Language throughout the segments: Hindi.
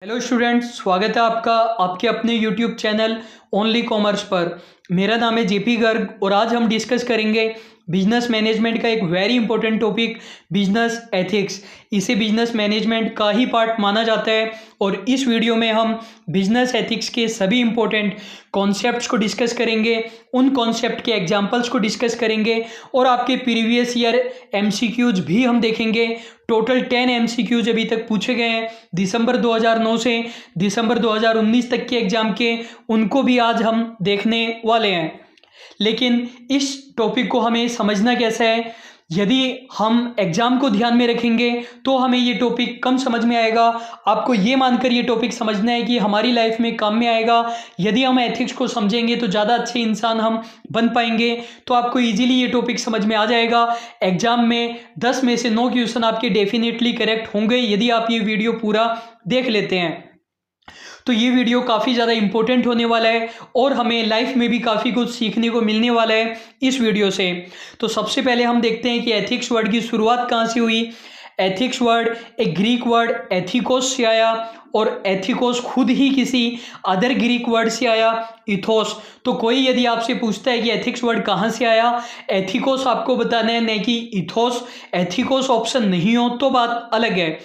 हेलो स्टूडेंट्स, स्वागत है आपका आपके अपने यूट्यूब चैनल ओनली कॉमर्स पर। मेरा नाम है जेपी गर्ग और आज हम डिस्कस करेंगे बिजनेस मैनेजमेंट का एक very important topic, business ethics. इसे बिजनेस मैनेजमेंट का ही पार्ट माना जाता है और इस वीडियो में हम बिजनेस एथिक्स के सभी इंपॉर्टेंट कॉन्सेप्ट्स को डिस्कस करेंगे, उन कॉन्सेप्ट के एग्जांपल्स को डिस्कस करेंगे और आपके प्रीवियस ईयर एमसीक्यूज भी हम देखेंगे। टोटल 10 एमसीक्यूज अभी तक पूछे गए हैं दिसंबर 2009 से दिसंबर 2019 तक के एग्जाम के, उनको भी आज हम देखने वाले हैं। लेकिन इस टॉपिक को हमें समझना कैसा है, यदि हम एग्जाम को ध्यान में रखेंगे तो हमें ये टॉपिक कम समझ में आएगा। आपको ये मानकर ये टॉपिक समझना है कि हमारी लाइफ में काम में आएगा। यदि हम एथिक्स को समझेंगे तो ज़्यादा अच्छे इंसान हम बन पाएंगे। तो आपको इजीली ये टॉपिक समझ में आ जाएगा। एग्जाम में 10 में से 9 क्वेश्चन आपके डेफिनेटली करेक्ट होंगे यदि आप ये वीडियो पूरा देख लेते हैं। तो ये वीडियो काफ़ी ज़्यादा इंपॉर्टेंट होने वाला है और हमें लाइफ में भी काफ़ी कुछ सीखने को मिलने वाला है इस वीडियो से। तो सबसे पहले हम देखते हैं कि एथिक्स वर्ड की शुरुआत कहाँ से हुई। एथिक्स वर्ड एक ग्रीक वर्ड एथिकोस से आया और एथिकोस खुद ही किसी अदर ग्रीक वर्ड से आया, इथोस। तो कोई यदि आपसे पूछता है कि एथिक्स वर्ड कहाँ से आया, एथिकोस आपको बताना है, नहीं कि इथोस। एथिकोस ऑप्शन नहीं हो तो बात अलग है।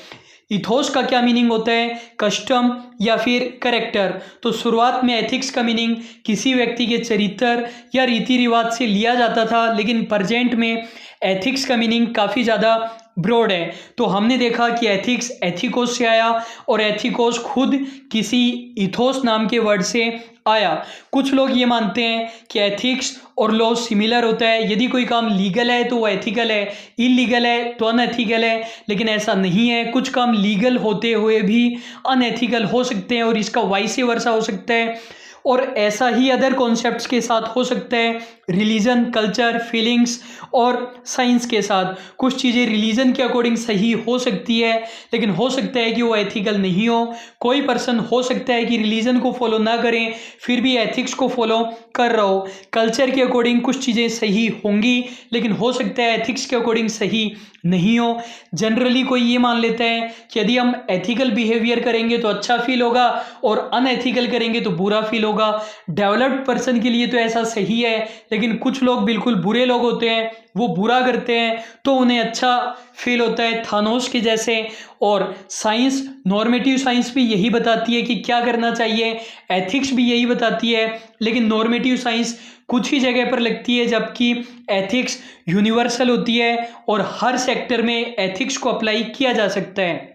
इथोस का क्या मीनिंग होता है, कस्टम या फिर करेक्टर। तो शुरुआत में एथिक्स का मीनिंग किसी व्यक्ति के चरित्र या रीति रिवाज से लिया जाता था, लेकिन प्रेजेंट में एथिक्स का मीनिंग काफ़ी ज़्यादा ब्रॉड है। तो हमने देखा कि एथिक्स एथिकोस से आया और एथिकोस खुद किसी इथोस नाम के वर्ड से आया। कुछ लोग ये मानते हैं कि एथिक्स और लॉ सिमिलर होता है, यदि कोई काम लीगल है तो वो एथिकल है, इलीगल है तो अनएथिकल है, लेकिन ऐसा नहीं है। कुछ काम लीगल होते हुए भी अनएथिकल हो सकते हैं और इसका वाइस वर्सा हो सकता है। और ऐसा ही अदर कॉन्सेप्ट्स के साथ हो सकता है, रिलीजन, कल्चर, फीलिंग्स और साइंस के साथ। कुछ चीज़ें रिलीजन के अकॉर्डिंग सही हो सकती है, लेकिन हो सकता है कि वो एथिकल नहीं हो। कोई पर्सन हो सकता है कि रिलीजन को फॉलो ना करें फिर भी एथिक्स को फॉलो कर रहा हो। कल्चर के अकॉर्डिंग कुछ चीज़ें सही होंगी, लेकिन हो सकता है एथिक्स के अकॉर्डिंग सही नहीं हो। जनरली कोई ये मान लेता है कि यदि हम एथिकल बिहेवियर करेंगे तो अच्छा फील होगा और अनएथिकल करेंगे तो बुरा फील होगा। डेवलप्ड पर्सन के लिए तो ऐसा सही है, लेकिन कुछ लोग बिल्कुल बुरे लोग होते हैं, वो बुरा करते हैं तो उन्हें अच्छा फील होता है, थानोस के जैसे। और साइंस, नॉर्मेटिव साइंस भी यही बताती है कि क्या करना चाहिए, एथिक्स भी यही बताती है, लेकिन नॉर्मेटिव साइंस कुछ ही जगह पर लगती है, जबकि एथिक्स यूनिवर्सल होती है और हर सेक्टर में एथिक्स को अप्लाई किया जा सकता है।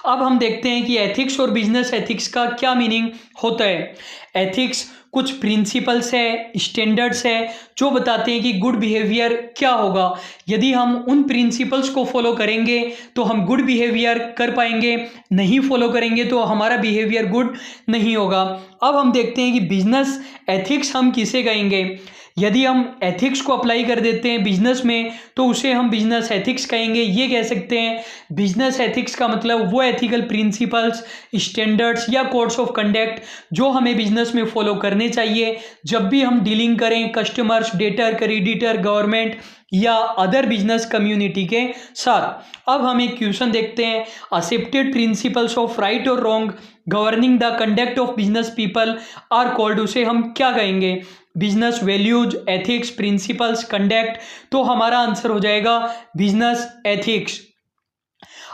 अब हम देखते हैं कि एथिक्स और बिजनेस एथिक्स का क्या मीनिंग होता है। एथिक्स कुछ प्रिंसिपल्स है, स्टैंडर्ड्स है जो बताते हैं कि गुड बिहेवियर क्या होगा। यदि हम उन प्रिंसिपल्स को फॉलो करेंगे तो हम गुड बिहेवियर कर पाएंगे, नहीं फॉलो करेंगे तो हमारा बिहेवियर गुड नहीं होगा। अब हम देखते हैं कि बिजनेस एथिक्स हम किसे कहेंगे। यदि हम एथिक्स को अप्लाई कर देते हैं बिजनेस में तो उसे हम बिजनेस एथिक्स कहेंगे। ये कह सकते हैं बिजनेस एथिक्स का मतलब वो एथिकल प्रिंसिपल्स, स्टैंडर्ड्स या कोड्स ऑफ कंडक्ट जो हमें बिजनेस में फॉलो करने चाहिए जब भी हम डीलिंग करें कस्टमर्स, डेटर, क्रेडिटर, गवर्नमेंट या अदर बिजनेस कम्युनिटी के साथ। अब हम एक क्वेश्चन देखते हैं, एक्सेप्टेड प्रिंसिपल्स ऑफ राइट और wrong governing the conduct of business people are called. उसे हम क्या कहेंगे, business values, ethics, principles, conduct. तो हमारा आंसर हो जाएगा बिजनेस एथिक्स।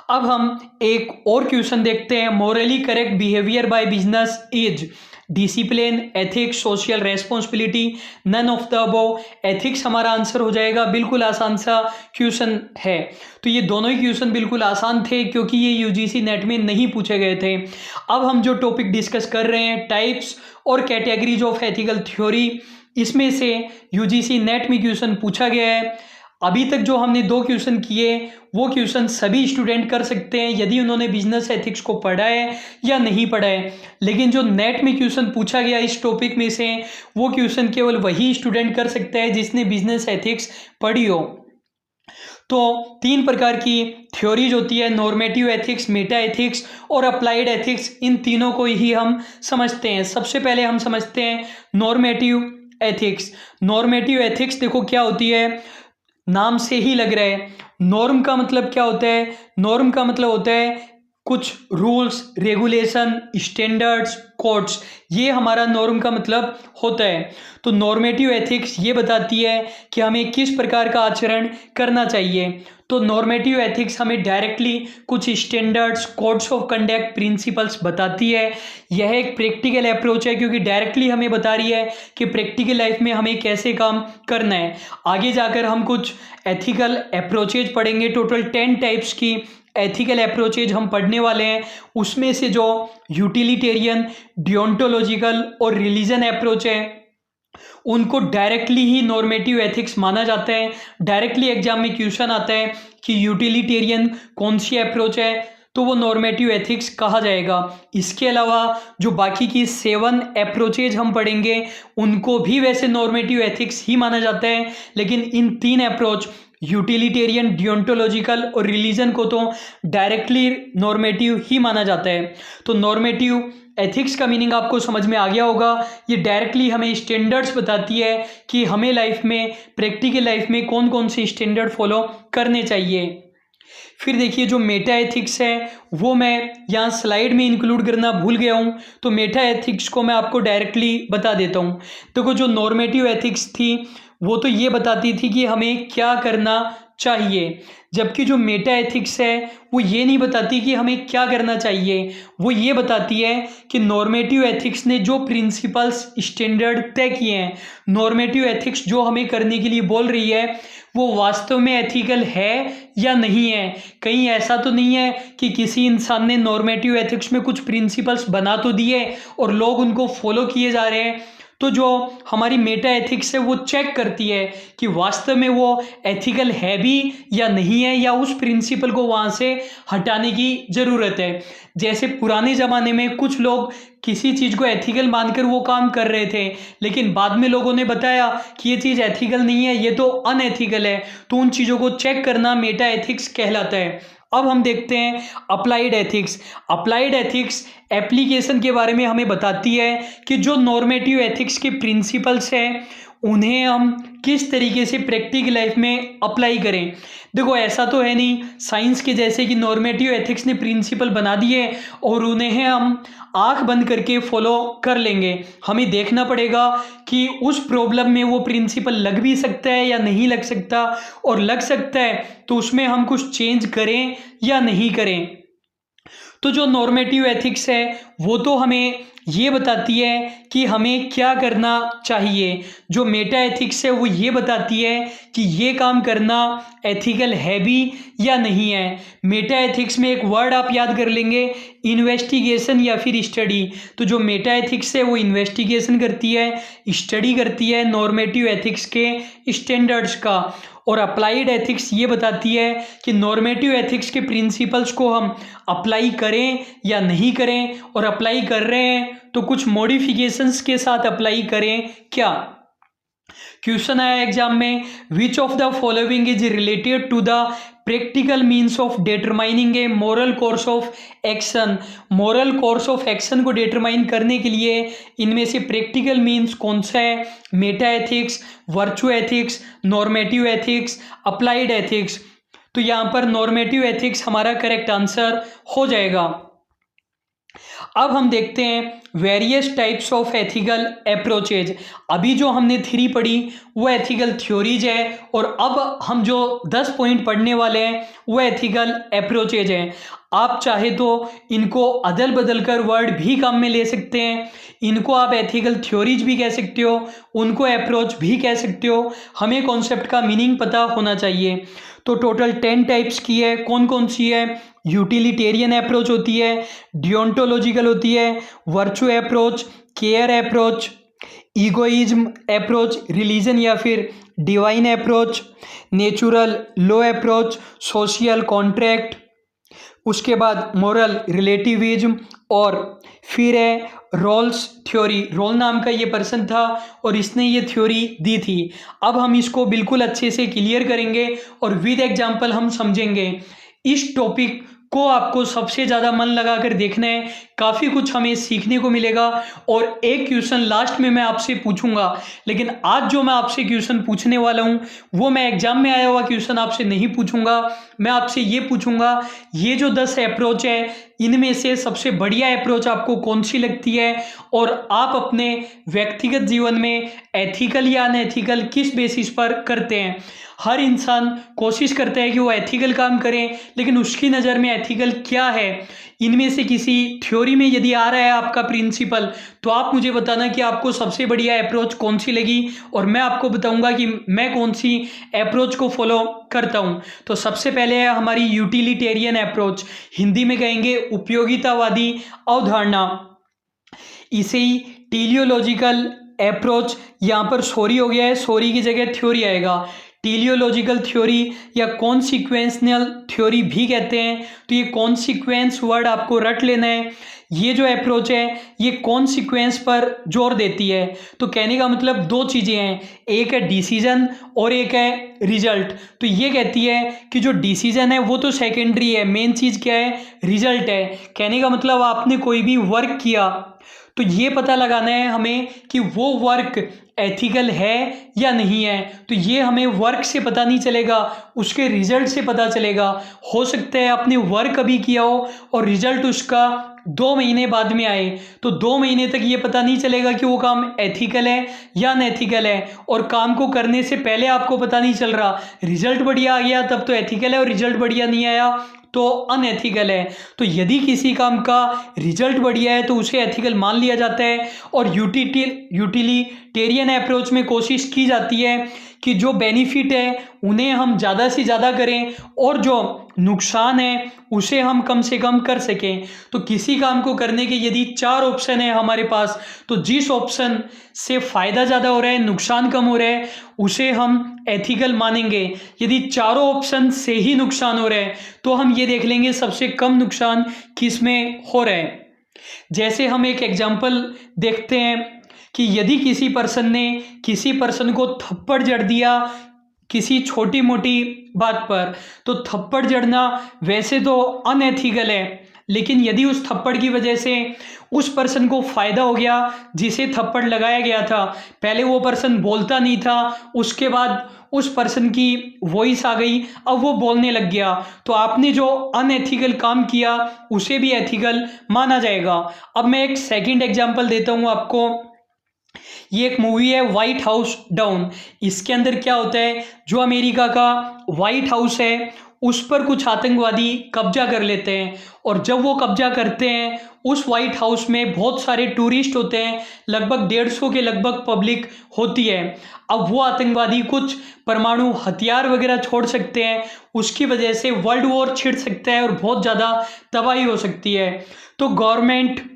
अब हम एक और क्वेश्चन देखते हैं, morally correct behaviour by business is discipline, ethics, social responsibility, none of the above. Ethics हमारा आंसर हो जाएगा। बिल्कुल आसान सा क्वेश्चन है। तो ये दोनों ही क्वेश्चन बिल्कुल आसान थे क्योंकि ये यूजीसी नेट में नहीं पूछे गए थे। अब हम जो टॉपिक डिस्कस कर रहे हैं, टाइप्स और कैटेगरीज ऑफ एथिकल थ्योरी, इसमें से यूजीसी नेट में क्वेश्चन पूछा गया है। अभी तक जो हमने 2 क्वेश्चन किए वो क्वेश्चन सभी स्टूडेंट कर सकते हैं यदि उन्होंने बिजनेस एथिक्स को पढ़ा है या नहीं पढ़ा है, लेकिन जो नेट में क्वेश्चन पूछा गया इस टॉपिक में से वो क्वेश्चन केवल वही स्टूडेंट कर सकता है जिसने बिजनेस एथिक्स पढ़ी हो। तो 3 प्रकार की थ्योरीज होती है, नॉर्मेटिव एथिक्स, मेटा एथिक्स और अप्लाइड एथिक्स। इन तीनों को ही हम समझते हैं। सबसे पहले हम समझते हैं नॉर्मेटिव एथिक्स। नॉर्मेटिव एथिक्स देखो क्या होती है, नाम से ही लग रहा है। नॉर्म का मतलब क्या होता है, नॉर्म का मतलब होता है कुछ रूल्स, रेगुलेशन, स्टैंडर्ड्स, कोड्स, ये हमारा नॉर्म का मतलब होता है। तो नॉर्मेटिव एथिक्स ये बताती है कि हमें किस प्रकार का आचरण करना चाहिए। तो नॉर्मेटिव एथिक्स हमें डायरेक्टली कुछ standards, codes of conduct, principles बताती है। यह एक प्रैक्टिकल अप्रोच है क्योंकि डायरेक्टली हमें बता रही है कि प्रैक्टिकल लाइफ में हमें कैसे काम करना है। आगे जाकर हम कुछ एथिकल अप्रोचेज पढ़ेंगे। टोटल 10 टाइप्स की एथिकल अप्रोचेज हम पढ़ने वाले हैं। उसमें से जो यूटिलिटेरियन, डियोंटोलॉजिकल और रिलीजन अप्रोच है उनको डायरेक्टली ही नॉर्मेटिव एथिक्स माना जाता है। डायरेक्टली एग्जाम में क्वेश्चन आता है कि यूटिलिटेरियन कौन सी अप्रोच है, तो वो नॉर्मेटिव एथिक्स कहा जाएगा। इसके अलावा जो बाकी की 7 अप्रोचेज हम पढ़ेंगे उनको भी वैसे नॉर्मेटिव एथिक्स ही माना जाता है, लेकिन इन 3 अप्रोच यूटिलिटेरियन, डियोंटोलॉजिकल और रिलीजन को तो डायरेक्टली नॉर्मेटिव ही माना जाता है। तो नॉर्मेटिव एथिक्स का मीनिंग आपको समझ में आ गया होगा। ये डायरेक्टली हमें स्टैंडर्ड्स बताती है कि हमें लाइफ में, प्रैक्टिकल लाइफ में कौन कौन से स्टैंडर्ड फॉलो करने चाहिए। फिर देखिए जो मेटा एथिक्स है वो मैं यहाँ स्लाइड में इंक्लूड करना भूल गया हूँ, तो मेटा एथिक्स को मैं आपको डायरेक्टली बता देता हूँ। देखो जो नॉर्मेटिव एथिक्स थी वो तो ये बताती थी कि हमें क्या करना चाहिए, जबकि जो मेटा एथिक्स है वो ये नहीं बताती कि हमें क्या करना चाहिए। वो ये बताती है कि नॉर्मेटिव एथिक्स ने जो प्रिंसिपल्स, स्टैंडर्ड तय किए हैं, नॉर्मेटिव एथिक्स जो हमें करने के लिए बोल रही है वो वास्तव में एथिकल है या नहीं है। कहीं ऐसा तो नहीं है कि किसी इंसान ने नॉर्मेटिव एथिक्स में कुछ प्रिंसिपल्स बना तो दिए और लोग उनको फॉलो किए जा रहे हैं। तो जो हमारी मेटा एथिक्स है वो चेक करती है कि वास्तव में वो एथिकल है भी या नहीं है, या उस प्रिंसिपल को वहाँ से हटाने की ज़रूरत है। जैसे पुराने ज़माने में कुछ लोग किसी चीज़ को एथिकल मानकर वो काम कर रहे थे, लेकिन बाद में लोगों ने बताया कि ये चीज़ एथिकल नहीं है, ये तो अनएथिकल है। तो उन चीज़ों को चेक करना मेटा एथिक्स कहलाता है। अब हम देखते हैं applied ethics. Applied ethics application के बारे में हमें बताती है कि जो नॉर्मेटिव एथिक्स के प्रिंसिपल्स हैं उन्हें हम किस तरीके से प्रैक्टिकल लाइफ में अप्लाई करें। देखो ऐसा तो है नहीं साइंस के जैसे कि नॉर्मेटिव एथिक्स ने प्रिंसिपल बना दिए और उन्हें हम आंख बंद करके फॉलो कर लेंगे। हमें देखना पड़ेगा कि उस प्रॉब्लम में वो प्रिंसिपल लग भी सकता है या नहीं लग सकता, और लग सकता है तो उसमें हम कुछ चेंज करें या नहीं करें। तो जो नॉर्मेटिव एथिक्स है वो तो हमें ये बताती है कि हमें क्या करना चाहिए। जो मेटा एथिक्स है वो ये बताती है कि ये काम करना एथिकल है भी या नहीं है। मेटा एथिक्स में एक वर्ड आप याद कर लेंगे, इन्वेस्टिगेशन या फिर स्टडी। तो जो मेटा एथिक्स है वो इन्वेस्टिगेशन करती है, स्टडी करती है नॉर्मेटिव एथिक्स के स्टैंडर्ड्स का। और अप्लाइड एथिक्स ये बताती है कि नॉर्मेटिव एथिक्स के प्रिंसिपल्स को हम अप्लाई करें या नहीं करें, और अप्लाई कर रहे हैं तो कुछ मॉडिफिकेशंस के साथ अप्लाई करें क्या। क्वेश्चन आया एग्जाम में, which of the following is related to the practical means of determining a moral course of action. Moral course of action को डिटरमाइन करने के लिए इनमें से प्रैक्टिकल मीन्स कौन सा है? Meta ethics, virtue ethics, normative ethics, applied ethics. तो यहाँ पर नॉर्मेटिव एथिक्स हमारा करेक्ट आंसर हो जाएगा। अब हम देखते हैं various types of ethical approaches. अभी जो हमने थ्योरी पढ़ी वो एथिकल थ्योरीज है, और अब हम जो 10 पॉइंट पढ़ने वाले हैं वो एथिकल अप्रोचेज हैं। आप चाहे तो इनको अदल बदल कर वर्ड भी काम में ले सकते हैं। इनको आप एथिकल थ्योरीज भी कह सकते हो, उनको अप्रोच भी कह सकते हो। हमें कॉन्सेप्ट का मीनिंग पता होना चाहिए। तो टोटल 10 टाइप्स की है। कौन कौन सी है? यूटिलिटेरियन अप्रोच होती है, डियोंटोलॉजिकल होती है, virtue approach, care approach, egoism approach, religion या फिर divine approach, natural law approach, social contract, उसके बाद मोरल रिलेटिविज्म, और फिर है रोल्स थ्योरी। रोल नाम का ये पर्सन था और इसने ये थ्योरी दी थी। अब हम इसको बिल्कुल अच्छे से क्लियर करेंगे और विद एग्जांपल हम समझेंगे। इस टॉपिक को आपको सबसे ज़्यादा मन लगाकर देखना है, काफ़ी कुछ हमें सीखने को मिलेगा। और एक क्वेश्चन लास्ट में मैं आपसे पूछूंगा, लेकिन आज जो मैं आपसे क्वेश्चन पूछने वाला हूँ वो मैं एग्जाम में आया हुआ क्वेश्चन आपसे नहीं पूछूंगा। मैं आपसे ये पूछूंगा, ये जो 10 अप्रोच है इनमें से सबसे बढ़िया अप्रोच आपको कौन सी लगती है, और आप अपने व्यक्तिगत जीवन में एथिकल या अनएथिकल किस बेसिस पर करते हैं। हर इंसान कोशिश करता है कि वो एथिकल काम करें, लेकिन उसकी नज़र में एथिकल क्या है, इनमें से किसी थ्योरी में यदि आ रहा है आपका प्रिंसिपल, तो आप मुझे बताना कि आपको सबसे बढ़िया अप्रोच कौन सी लगी, और मैं आपको बताऊंगा कि मैं कौन सी अप्रोच को फॉलो करता हूं। तो सबसे पहले है हमारी यूटिलिटेरियन अप्रोच, हिंदी में कहेंगे उपयोगितावादी अवधारणा। इसे ही टेलियोलॉजिकल अप्रोच, यहाँ पर सॉरी हो गया है, सॉरी की जगह थ्योरी आएगा। टेलियोलॉजिकल थ्योरी या कॉन्सिक्वेंशनल थ्योरी भी कहते हैं। तो ये कॉन्सिक्वेंस वर्ड आपको रट लेना है। ये जो अप्रोच है ये कॉन्सिक्वेंस पर जोर देती है। तो कहने का मतलब दो चीज़ें हैं, एक है डिसीजन और एक है रिजल्ट। तो ये कहती है कि जो डिसीजन है वो तो सेकेंडरी है, मेन चीज़ क्या है, रिजल्ट है। कहने का मतलब आपने कोई भी वर्क किया तो ये पता लगाना है हमें कि वो वर्क एथिकल है या नहीं है। तो ये हमें वर्क से पता नहीं चलेगा, उसके रिजल्ट से पता चलेगा। हो सकता है आपने वर्क अभी किया हो और रिजल्ट उसका 2 महीने बाद में आए, तो 2 महीने तक ये पता नहीं चलेगा कि वो काम एथिकल है या अनएथिकल है। और काम को करने से पहले आपको पता नहीं चल रहा, रिजल्ट बढ़िया आ गया तब तो एथिकल है, और रिजल्ट बढ़िया नहीं आया तो अनएथिकल है। तो यदि किसी काम का रिजल्ट बढ़िया है तो उसे एथिकल मान लिया जाता है। और यूटिलिटेरियन अप्रोच में कोशिश की जाती है कि जो बेनिफिट है उन्हें हम ज़्यादा से ज़्यादा करें और जो नुकसान है उसे हम कम से कम कर सकें। तो किसी काम को करने के यदि 4 ऑप्शन है हमारे पास, तो जिस ऑप्शन से फ़ायदा ज़्यादा हो रहा है, नुकसान कम हो रहा है, उसे हम एथिकल मानेंगे। यदि चारों ऑप्शन से ही नुकसान हो रहा है तो हम ये देख लेंगे सबसे कम नुकसान किस में हो रहा है। जैसे हम एक एग्जाम्पल देखते हैं कि यदि किसी पर्सन को थप्पड़ जड़ दिया किसी छोटी मोटी बात पर, तो थप्पड़ जड़ना वैसे तो अनएथिकल है, लेकिन यदि उस थप्पड़ की वजह से उस पर्सन को फ़ायदा हो गया जिसे थप्पड़ लगाया गया था, पहले वो पर्सन बोलता नहीं था, उसके बाद उस पर्सन की वॉइस आ गई, अब वो बोलने लग गया, तो आपने जो अनएथिकल काम किया उसे भी एथिकल माना जाएगा। अब मैं एक सेकंड एग्जांपल देता हूँ आपको। ये एक मूवी है व्हाइट हाउस डाउन। इसके अंदर क्या होता है, जो अमेरिका का व्हाइट हाउस है उस पर कुछ आतंकवादी कब्जा कर लेते हैं, और जब वो कब्जा करते हैं उस व्हाइट हाउस में बहुत सारे टूरिस्ट होते हैं, लगभग 150 के लगभग पब्लिक होती है। अब वो आतंकवादी कुछ परमाणु हथियार वगैरह छोड़ सकते हैं, उसकी वजह से वर्ल्ड वॉर छिड़ सकता है और बहुत ज़्यादा तबाही हो सकती है। तो गवर्नमेंट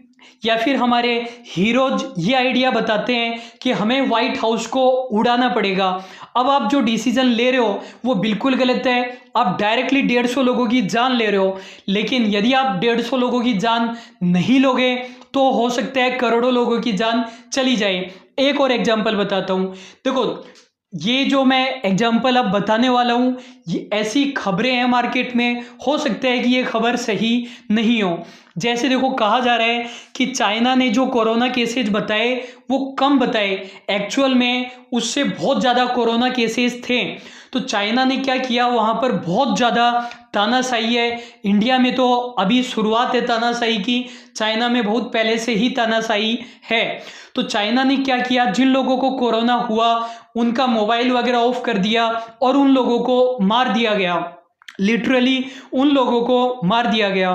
या फिर हमारे हीरोज ये आइडिया बताते हैं कि हमें व्हाइट हाउस को उड़ाना पड़ेगा। अब आप जो डिसीजन ले रहे हो वो बिल्कुल गलत है, आप डायरेक्टली 150 लोगों की जान ले रहे हो, लेकिन यदि आप 150 लोगों की जान नहीं लोगे तो हो सकता है करोड़ों लोगों की जान चली जाए। एक और एग्जाम्पल बताता हूँ, देखो ये जो मैं एग्जाम्पल अब बताने वाला हूँ, ये ऐसी खबरें हैं मार्केट में, हो सकता है कि ये खबर सही नहीं हो। जैसे देखो कहा जा रहा है कि चाइना ने जो कोरोना केसेस बताए वो कम बताए, एक्चुअल में उससे बहुत ज़्यादा कोरोना केसेस थे। तो चाइना ने क्या किया, वहाँ पर बहुत ज़्यादा तानाशाही है। इंडिया में तो अभी शुरुआत है तानाशाही की, चाइना में बहुत पहले से ही तानाशाही है। तो चाइना ने क्या किया, जिन लोगों को कोरोना हुआ उनका मोबाइल वगैरह ऑफ कर दिया और उन लोगों को मार दिया गया, लिटरली उन लोगों को मार दिया गया।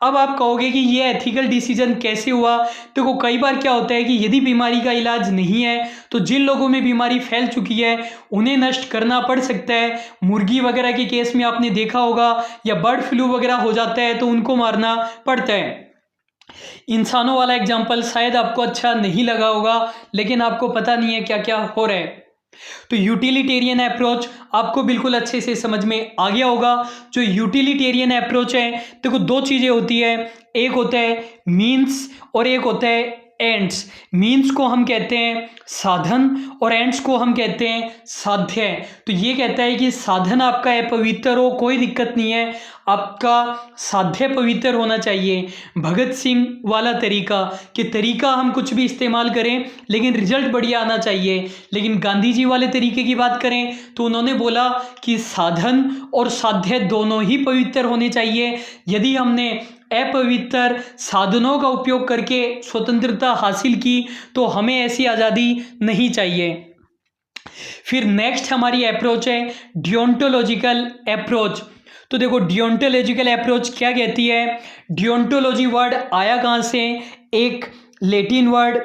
अब आप कहोगे कि ये एथिकल डिसीजन कैसे हुआ। देखो कई बार क्या होता है कि यदि बीमारी का इलाज नहीं है तो जिन लोगों में बीमारी फैल चुकी है उन्हें नष्ट करना पड़ सकता है। मुर्गी वगैरह के केस में आपने देखा होगा, या बर्ड फ्लू वगैरह हो जाता है तो उनको मारना पड़ता है। इंसानों वाला एग्जाम्पल शायद आपको अच्छा नहीं लगा होगा, लेकिन आपको पता नहीं है क्या क्या हो रहा है। तो यूटिलिटेरियन अप्रोच आपको बिल्कुल अच्छे से समझ में आ गया होगा। जो यूटिलिटेरियन अप्रोच है, देखो 2 चीज़ें होती है, एक होता है मीन्स और एक होता है एंड्स। मीन्स को हम कहते हैं साधन और एंड्स को हम कहते हैं साध्य। तो ये कहता है कि साधन आपका है पवित्र हो, कोई दिक्कत नहीं है, आपका साध्य पवित्र होना चाहिए। भगत सिंह वाला तरीका कि तरीका हम कुछ भी इस्तेमाल करें लेकिन रिजल्ट बढ़िया आना चाहिए। लेकिन गांधी जी वाले तरीके की बात करें तो उन्होंने बोला कि साधन और साध्य दोनों ही पवित्र होने चाहिए। यदि हमने अपवित्र साधनों का उपयोग करके स्वतंत्रता हासिल की तो हमें ऐसी आज़ादी नहीं चाहिए। फिर नेक्स्ट हमारी अप्रोच है डियोंटोलॉजिकल अप्रोच। तो देखो डियोंटोलॉजिकल अप्रोच क्या कहती है। डियोंटोलॉजी वर्ड आया कहाँ से, एक लैटिन वर्ड,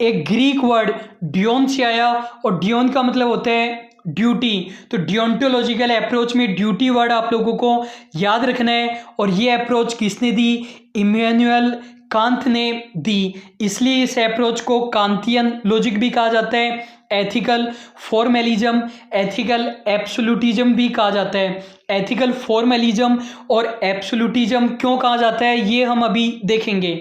एक ग्रीक वर्ड डियोन से आया, और डियोन का मतलब होता है ड्यूटी। तो डियोंटोलॉजिकल अप्रोच में ड्यूटी वर्ड आप लोगों को याद रखना है। और ये अप्रोच किसने दी, इमैनुअल कांत ने दी, इसलिए इस अप्रोच को कांतियन लॉजिक भी कहा जाता है, एथिकल फॉर्मेलिज्म, एथिकल एब्सोल्यूटिज्म भी कहा जाता है। एथिकल फॉर्मेलिज्म और एब्सोल्यूटिज्म क्यों कहा जाता है ये हम अभी देखेंगे।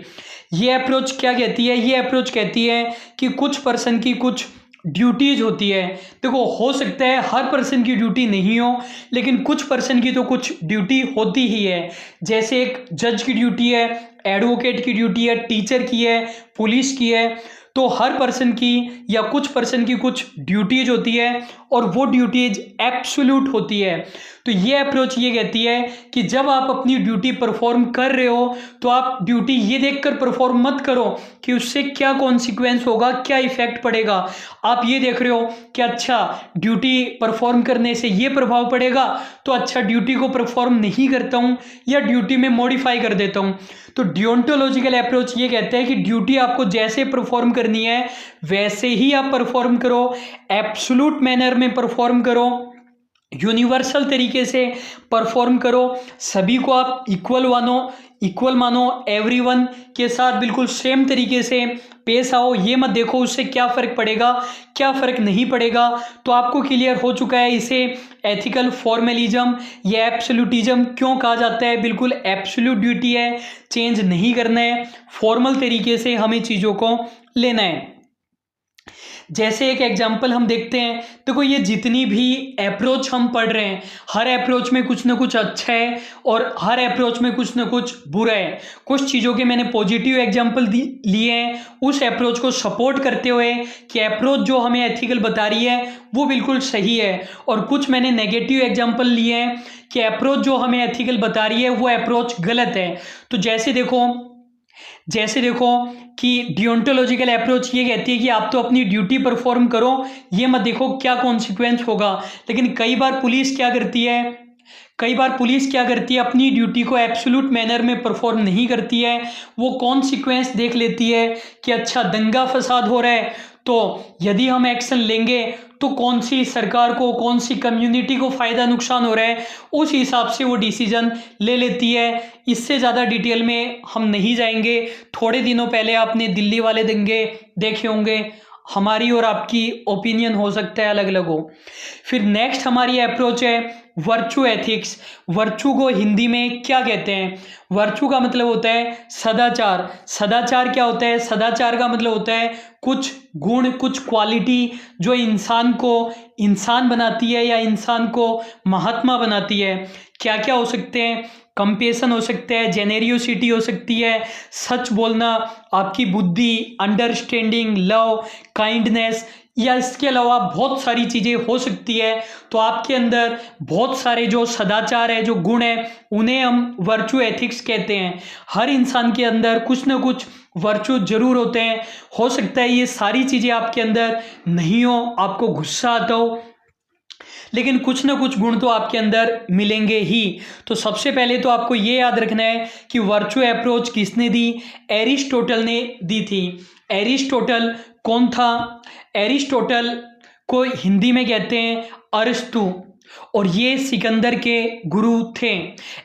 ये अप्रोच क्या कहती है, ये अप्रोच कहती है कि कुछ पर्सन की कुछ ड्यूटीज होती है। देखो हो सकता है हर पर्सन की ड्यूटी नहीं हो, लेकिन कुछ पर्सन की तो कुछ ड्यूटी होती ही है। जैसे एक जज की ड्यूटी है, एडवोकेट की ड्यूटी है, टीचर की है, पुलिस की है। तो हर पर्सन की या कुछ पर्सन की कुछ ड्यूटीज होती है और वो ड्यूटीज एब्सोल्यूट होती है। तो ये अप्रोच ये कहती है कि जब आप अपनी ड्यूटी परफॉर्म कर रहे हो तो आप ड्यूटी ये देखकर परफॉर्म मत करो कि उससे क्या कॉन्सिक्वेंस होगा, क्या इफेक्ट पड़ेगा। आप ये देख रहे हो कि अच्छा ड्यूटी परफॉर्म करने से ये प्रभाव पड़ेगा, तो अच्छा ड्यूटी को परफॉर्म नहीं करता हूँ या ड्यूटी में मॉडिफाई कर देता हूँ। तो डियोंटोलॉजिकल अप्रोच ये कहता है कि ड्यूटी आपको जैसे परफॉर्म करनी है वैसे ही आप परफॉर्म करो, एब्सोल्यूट मैनर में परफॉर्म करो, यूनिवर्सल तरीके से परफॉर्म करो, सभी को आप इक्वल मानो, एवरीवन के साथ बिल्कुल सेम तरीके से पेश आओ। ये मत देखो उससे क्या फ़र्क पड़ेगा, क्या फ़र्क नहीं पड़ेगा। तो आपको क्लियर हो चुका है इसे एथिकल फॉर्मेलिज्म या एब्सोल्यूटिज्म क्यों कहा जाता है। बिल्कुल एब्सोल्यूट ड्यूटी है, चेंज नहीं करना है, फॉर्मल तरीके से हमें चीज़ों को लेना है। जैसे एक एग्जाम्पल हम देखते हैं, देखो ये जितनी भी अप्रोच हम पढ़ रहे हैं हर अप्रोच में कुछ ना कुछ अच्छा है और हर अप्रोच में कुछ ना कुछ बुरा है। कुछ चीज़ों के मैंने पॉजिटिव एग्जाम्पल लिए हैं उस अप्रोच को सपोर्ट करते हुए कि अप्रोच जो हमें एथिकल बता रही है वो बिल्कुल सही है, और कुछ मैंने नेगेटिव एग्जाम्पल लिए हैं कि अप्रोच जो हमें एथिकल बता रही है वो अप्रोच गलत है। तो जैसे देखो कि डियोंटोलॉजिकल अप्रोच ये कहती है कि आप तो अपनी ड्यूटी परफॉर्म करो, ये मत देखो क्या कॉन्सिक्वेंस होगा। लेकिन कई बार पुलिस क्या करती है अपनी ड्यूटी को एब्सोल्यूट मैनर में परफॉर्म नहीं करती है, वो कॉन्सिक्वेंस देख लेती है कि अच्छा दंगा फसाद हो रहा है तो यदि हम एक्शन लेंगे तो कौन सी सरकार को, कौन सी कम्युनिटी को फ़ायदा नुकसान हो रहा है, उस हिसाब से वो डिसीजन ले लेती है। इससे ज़्यादा डिटेल में हम नहीं जाएंगे। थोड़े दिनों पहले आपने दिल्ली वाले दंगे देखे होंगे, हमारी और आपकी ओपिनियन हो सकता है अलग अलग हो। फिर नेक्स्ट हमारी अप्रोच है वर्चू एथिक्स। वर्चू को हिंदी में क्या कहते हैं, वर्चू का मतलब होता है सदाचार। सदाचार क्या होता है, सदाचार का मतलब होता है कुछ गुण, कुछ क्वालिटी जो इंसान को इंसान बनाती है या इंसान को महात्मा बनाती है। क्या क्या हो सकते हैं, कंपेशन हो सकता है, जेनेरियोसिटी हो सकती है, सच बोलना, आपकी बुद्धि, अंडरस्टैंडिंग, लव, काइंडनेस, या इसके अलावा बहुत सारी चीज़ें हो सकती है। तो आपके अंदर बहुत सारे जो सदाचार है, जो गुण है, उन्हें हम वर्चू एथिक्स कहते हैं। हर इंसान के अंदर कुछ ना कुछ वर्चू जरूर होते हैं। हो सकता है ये सारी चीज़ें आपके अंदर नहीं हो, आपको गुस्सा आता हो, लेकिन कुछ ना कुछ गुण तो आपके अंदर मिलेंगे ही। तो सबसे पहले तो आपको ये याद रखना है कि वर्चू अप्रोच किसने दी, एरिस्टोटल ने दी थी। एरिस्टोटल कौन था, एरिस्टोटल को हिंदी में कहते हैं अरस्तु, और ये सिकंदर के गुरु थे।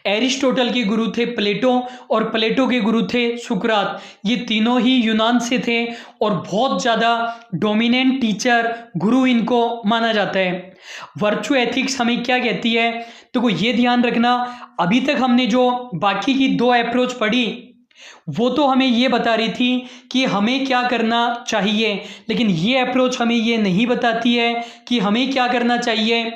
एरिस्टोटल के गुरु थे प्लेटो और प्लेटो के गुरु थे सुकरात। ये तीनों ही यूनान से थे और बहुत ज़्यादा डोमिनेंट टीचर, गुरु इनको माना जाता है। वर्चू एथिक्स हमें क्या कहती है, तो ये ध्यान रखना, अभी तक हमने जो बाकी की दो अप्रोच पढ़ी वो तो हमें ये बता रही थी कि हमें क्या करना चाहिए, लेकिन ये अप्रोच हमें ये नहीं बताती है कि हमें क्या करना चाहिए।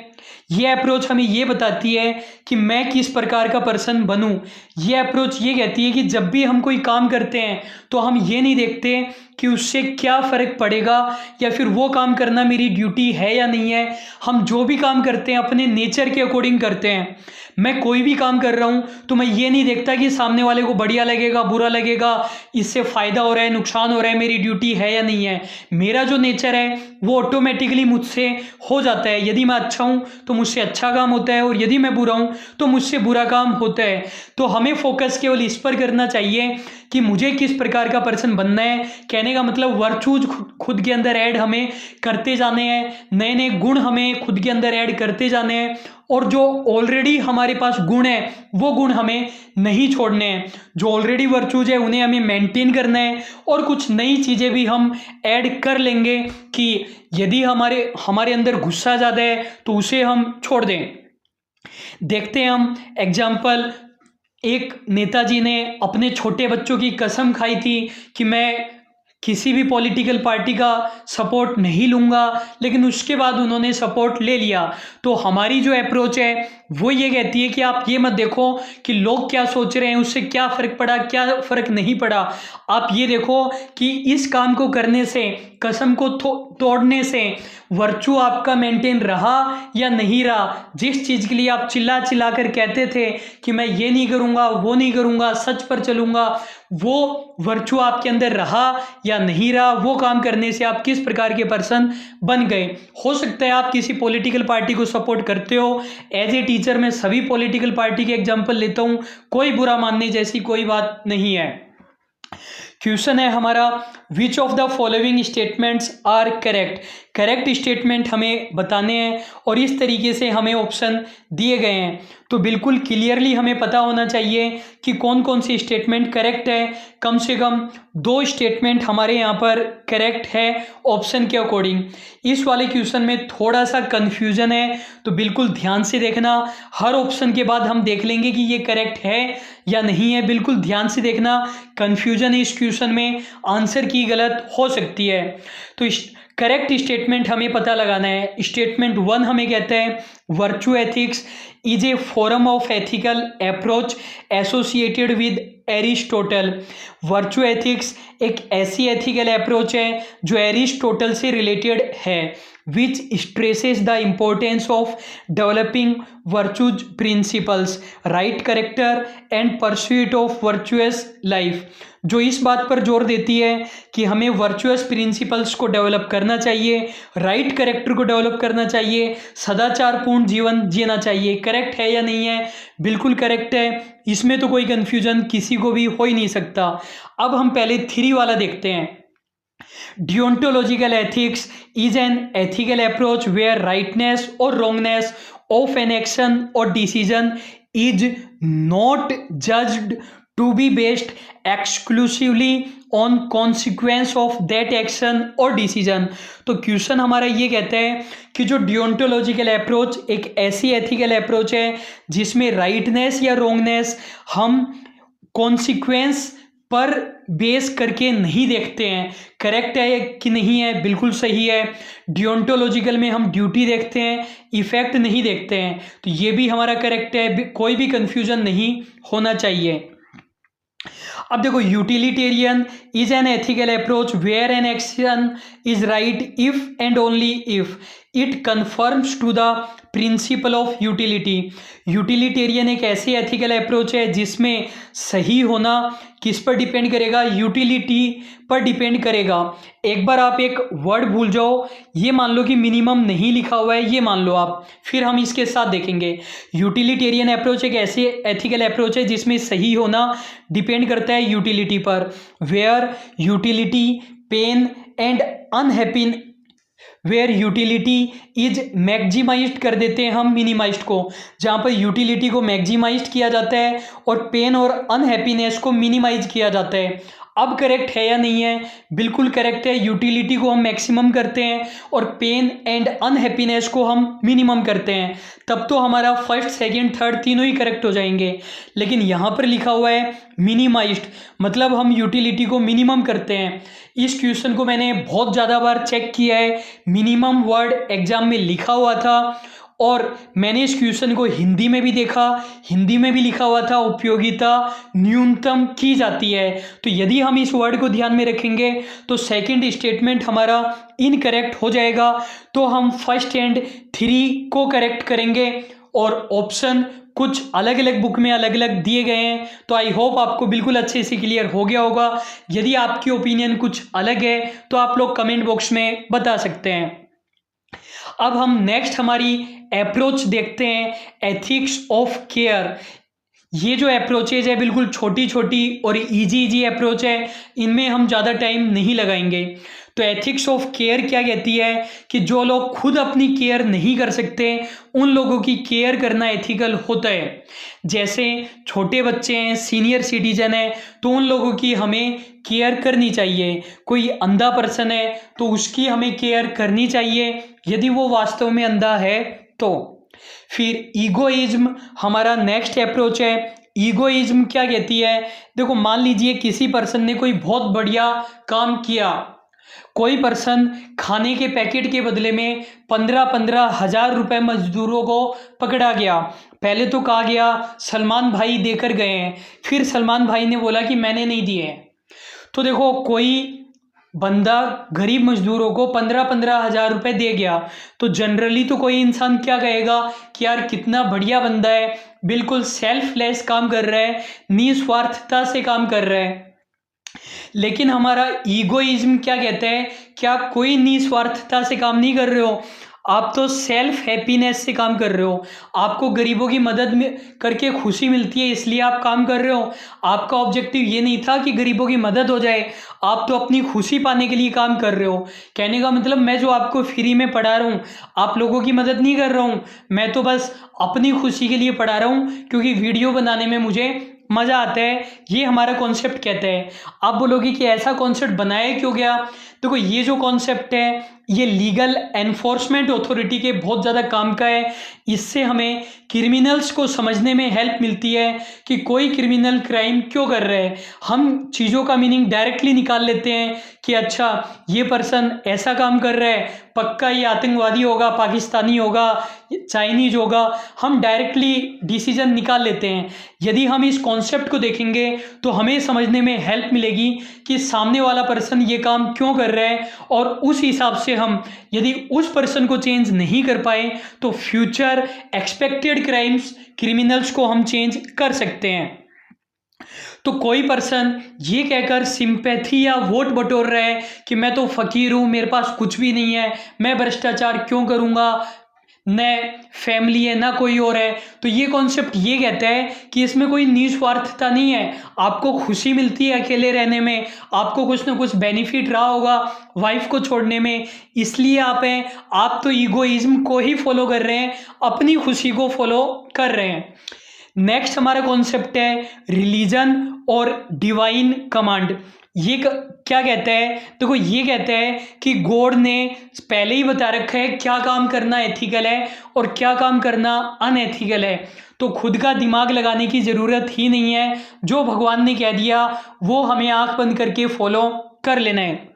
ये अप्रोच हमें ये बताती है कि मैं किस प्रकार का पर्सन बनूं। ये अप्रोच ये कहती है कि जब भी हम कोई काम करते हैं तो हम ये नहीं देखते कि उससे क्या फ़र्क पड़ेगा या फिर वो काम करना मेरी ड्यूटी है या नहीं है। हम जो भी काम करते हैं अपने नेचर के अकॉर्डिंग करते हैं। मैं कोई भी काम कर रहा हूँ तो मैं ये नहीं देखता कि सामने वाले को बढ़िया लगेगा, बुरा लगेगा, इससे फ़ायदा हो रहा है, नुकसान हो रहा है, मेरी ड्यूटी है या नहीं है। मेरा जो नेचर है वो ऑटोमेटिकली मुझसे हो जाता है। यदि मैं अच्छा हूँ तो मुझसे अच्छा काम होता है और यदि मैं बुरा हूँ तो मुझसे बुरा काम होता है। तो हमें फोकस केवल इस पर करना चाहिए कि मुझे किस प्रकार का पर्सन बनना है। कहने का मतलब वर्चूज खुद के अंदर ऐड हमें करते जाने हैं, नए नए गुण हमें खुद के अंदर ऐड करते जाने हैं, और जो ऑलरेडी हमारे पास गुण है वो गुण हमें नहीं छोड़ने हैं। जो ऑलरेडी वर्चूज है उन्हें हमें मेंटेन करना है, और कुछ नई चीज़ें भी हम ऐड कर लेंगे कि यदि हमारे अंदर गुस्सा ज़्यादा है तो उसे हम छोड़ दें। देखते हैं हम एग्जाम्पल, एक नेताजी ने अपने छोटे बच्चों की कसम खाई थी कि मैं किसी भी पॉलिटिकल पार्टी का सपोर्ट नहीं लूँगा, लेकिन उसके बाद उन्होंने सपोर्ट ले लिया। तो हमारी जो अप्रोच है वो ये कहती है कि आप ये मत देखो कि लोग क्या सोच रहे हैं, उससे क्या फ़र्क पड़ा, क्या फ़र्क नहीं पड़ा। आप ये देखो कि इस काम को करने से, कसम को तोड़ने से वर्चू आपका मेंटेन रहा या नहीं रहा। जिस चीज़ के लिए आप चिल्ला चिल्ला कर कहते थे कि मैं ये नहीं करूँगा, वो नहीं करूँगा, सच पर चलूँगा, वो वर्चू आपके अंदर रहा या नहीं रहा। वो काम करने से आप किस प्रकार के पर्सन बन गए। हो सकता है आप किसी पॉलिटिकल पार्टी को सपोर्ट करते हो। एज ए टीचर मैं सभी पॉलिटिकल पार्टी के एग्जाम्पल लेता हूँ, कोई बुरा मानने जैसी कोई बात नहीं है। क्वेश्चन है हमारा, which of the following statements are correct. Correct statement हमें बताने हैं और इस तरीके से हमें ऑप्शन दिए गए हैं। तो बिल्कुल क्लियरली हमें पता होना चाहिए कि कौन कौन सी स्टेटमेंट करेक्ट है। कम से कम 2 स्टेटमेंट हमारे यहाँ पर करेक्ट है ऑप्शन के अकॉर्डिंग। इस वाले क्वेश्चन में थोड़ा सा कन्फ्यूजन है, तो बिल्कुल ध्यान से देखना। हर ऑप्शन के बाद हम देख लेंगे कि ये करेक्ट है या नहीं है। बिल्कुल ध्यान से देखना, कन्फ्यूजन इस क्वेश्चन में आंसर की गलत हो सकती है। तो करेक्ट स्टेटमेंट हमें पता लगाना है। स्टेटमेंट 1 हमें कहता है, virtue ethics is a form of ethical approach associated with Aristotle. Virtue ethics एक ऐसी एथिकल अप्रोच है जो एरिस्टोटल से रिलेटेड है, which stresses the importance of developing virtues principles, right character and pursuit of virtuous life। जो इस बात पर जोर देती है कि हमें वर्चुअस प्रिंसिपल्स को डेवलप करना चाहिए, राइट कैरेक्टर को डेवलप करना चाहिए, सदाचारपूर्ण जीवन जीना चाहिए। करेक्ट है या नहीं है? बिल्कुल करेक्ट है, इसमें तो कोई कन्फ्यूजन किसी को भी हो ही नहीं सकता। अब हम पहले 3 वाला देखते हैं। Deontological ethics is an ethical approach where rightness or wrongness of an action or decision is not judged to be based exclusively on consequence of that action or decision। तो क्वेश्चन हमारा ये कहता है कि जो डियोंटोलॉजिकल अप्रोच एक ऐसी एथिकल अप्रोच है जिसमें राइटनेस या रोंगनेस हम कॉन्सिक्वेंस पर बेस करके नहीं देखते हैं। करेक्ट है कि नहीं है? बिल्कुल सही है। डियोंटोलॉजिकल में हम ड्यूटी देखते हैं, इफेक्ट नहीं देखते हैं, तो ये भी हमारा करेक्ट है। कोई भी कंफ्यूजन नहीं होना चाहिए। अब देखो, utilitarian is an ethical approach where an action is right if and only if it conforms to the principle of utility. Utilitarian एक ऐसी एथिकल अप्रोच है जिसमें सही होना किस पर डिपेंड करेगा? यूटिलिटी पर डिपेंड करेगा। एक बार आप एक वर्ड भूल जाओ, ये मान लो कि मिनिमम नहीं लिखा हुआ है, ये मान लो आप, फिर हम इसके साथ देखेंगे। यूटिलिटेरियन अप्रोच एक ऐसी एथिकल अप्रोच है जिसमें सही होना डिपेंड करता है यूटिलिटी पर। Where utility pain and unhappy, where utility is maximised कर देते हैं हम मिनिमाइज्ड को। जहाँ पर यूटिलिटी को मैक्सिमाइज्ड किया जाता है और पेन और अनहैप्पीनेस को मिनिमाइज किया जाता है। अब करेक्ट है या नहीं है? बिल्कुल करेक्ट है। यूटिलिटी को हम मैक्सिमम करते हैं और पेन एंड अनहैप्पीनेस को हम मिनिमम करते हैं, तब तो हमारा फर्स्ट सेकंड थर्ड तीनों ही करेक्ट हो जाएंगे। लेकिन यहाँ पर लिखा हुआ है मिनिमाइज्ड, मतलब हम यूटिलिटी को मिनिमम करते हैं। इस क्वेश्चन को मैंने बहुत ज़्यादा बार चेक किया है, मिनिमम वर्ड एग्जाम में लिखा हुआ था और मैंने इस क्वेश्चन को हिंदी में भी देखा, हिंदी में भी लिखा हुआ था उपयोगिता न्यूनतम की जाती है। तो यदि हम इस वर्ड को ध्यान में रखेंगे तो सेकंड स्टेटमेंट हमारा इनकरेक्ट हो जाएगा, तो हम फर्स्ट एंड थ्री को करेक्ट करेंगे और ऑप्शन कुछ अलग अलग बुक में अलग अलग दिए गए हैं। तो आई होप आपको बिल्कुल अच्छे से क्लियर हो गया होगा। यदि आपकी ओपिनियन कुछ अलग है तो आप लोग कमेंट बॉक्स में बता सकते हैं। अब हम नेक्स्ट हमारी अप्रोच देखते हैं, एथिक्स ऑफ केयर। ये जो अप्रोचेज है बिल्कुल छोटी छोटी और इजी अप्रोच है, इनमें हम ज़्यादा टाइम नहीं लगाएंगे। तो एथिक्स ऑफ केयर क्या कहती है कि जो लोग खुद अपनी केयर नहीं कर सकते उन लोगों की केयर करना एथिकल होता है। जैसे छोटे बच्चे हैं, सीनियर सिटीजन है, तो उन लोगों की हमें केयर करनी चाहिए। कोई अंधा पर्सन है तो उसकी हमें केयर करनी चाहिए यदि वो वास्तव में अंधा है तो। फिर ईगोइज्म हमारा नेक्स्ट अप्रोच है। ईगोइज्म क्या कहती है? देखो, मान लीजिए किसी पर्सन ने कोई बहुत बढ़िया काम किया, कोई पर्सन खाने के पैकेट के बदले में 15-15 हजार रुपए मजदूरों को पकड़ा गया। पहले तो कहा गया सलमान भाई देकर गए हैं, फिर सलमान भाई ने बोला कि मैंने नहीं दिए। तो देखो, कोई बंदा गरीब मजदूरों को 15-15 हजार रुपए दे गया, तो जनरली तो कोई इंसान क्या कहेगा कि यार कितना बढ़िया बंदा है, बिल्कुल सेल्फलेस काम कर रहा है, निस्वार्थता से काम कर रहा है। लेकिन हमारा ईगोइज्म क्या कहता है कि आप कोई निस्वार्थता से काम नहीं कर रहे हो, आप तो सेल्फ हैप्पीनेस से काम कर रहे हो। आपको गरीबों की मदद में करके खुशी मिलती है इसलिए आप काम कर रहे हो। आपका ऑब्जेक्टिव ये नहीं था कि गरीबों की मदद हो जाए, आप तो अपनी खुशी पाने के लिए काम कर रहे हो। कहने का मतलब, मैं जो आपको फ्री में पढ़ा रहा हूँ, आप लोगों की मदद नहीं कर रहा हूँ, मैं तो बस अपनी खुशी के लिए पढ़ा रहा हूँ क्योंकि वीडियो बनाने में मुझे मज़ा आता है। ये हमारा कॉन्सेप्ट कहता है। आप बोलोगे कि ऐसा कॉन्सेप्ट बनाया क्यों गया? देखो, ये जो कॉन्सेप्ट है ये लीगल एनफोर्समेंट अथॉरिटी के बहुत ज़्यादा काम का है। इससे हमें क्रिमिनल्स को समझने में हेल्प मिलती है कि कोई क्रिमिनल क्राइम क्यों कर रहे हैं। हम चीज़ों का मीनिंग डायरेक्टली निकाल लेते हैं कि अच्छा ये पर्सन ऐसा काम कर रहा है, पक्का ये आतंकवादी होगा, पाकिस्तानी होगा, चाइनीज होगा। हम डायरेक्टली डिसीजन निकाल लेते हैं। यदि हम इस कॉन्सेप्ट को देखेंगे तो हमें समझने में हेल्प मिलेगी कि सामने वाला पर्सन ये काम क्यों कर रहा है, और उस हिसाब से हम यदि उस पर्सन को चेंज नहीं कर पाए तो फ्यूचर एक्सपेक्टेड क्राइम्स क्रिमिनल्स को हम चेंज कर सकते हैं। तो कोई पर्सन ये कहकर सिंपैथी या वोट बटोर रहा है कि मैं तो फकीर हूँ, मेरे पास कुछ भी नहीं है, मैं भ्रष्टाचार क्यों करूँगा, न फैमिली है ना कोई और है, तो ये कॉन्सेप्ट ये कहता है कि इसमें कोई निस्वार्थता नहीं है। आपको खुशी मिलती है अकेले रहने में, आपको कुछ ना कुछ बेनिफिट रहा होगा वाइफ को छोड़ने में, इसलिए आप हैं। आप तो ईगोइज्म को ही फॉलो कर रहे हैं, अपनी खुशी को फॉलो कर रहे हैं। नेक्स्ट हमारा कॉन्सेप्ट है रिलीजन और डिवाइन कमांड। ये क्या कहता है? देखो, ये कहता है कि गॉड ने पहले ही बता रखा है क्या काम करना एथिकल है और क्या काम करना अनएथिकल है, तो खुद का दिमाग लगाने की ज़रूरत ही नहीं है। जो भगवान ने कह दिया वो हमें आंख बंद करके फॉलो कर लेना है।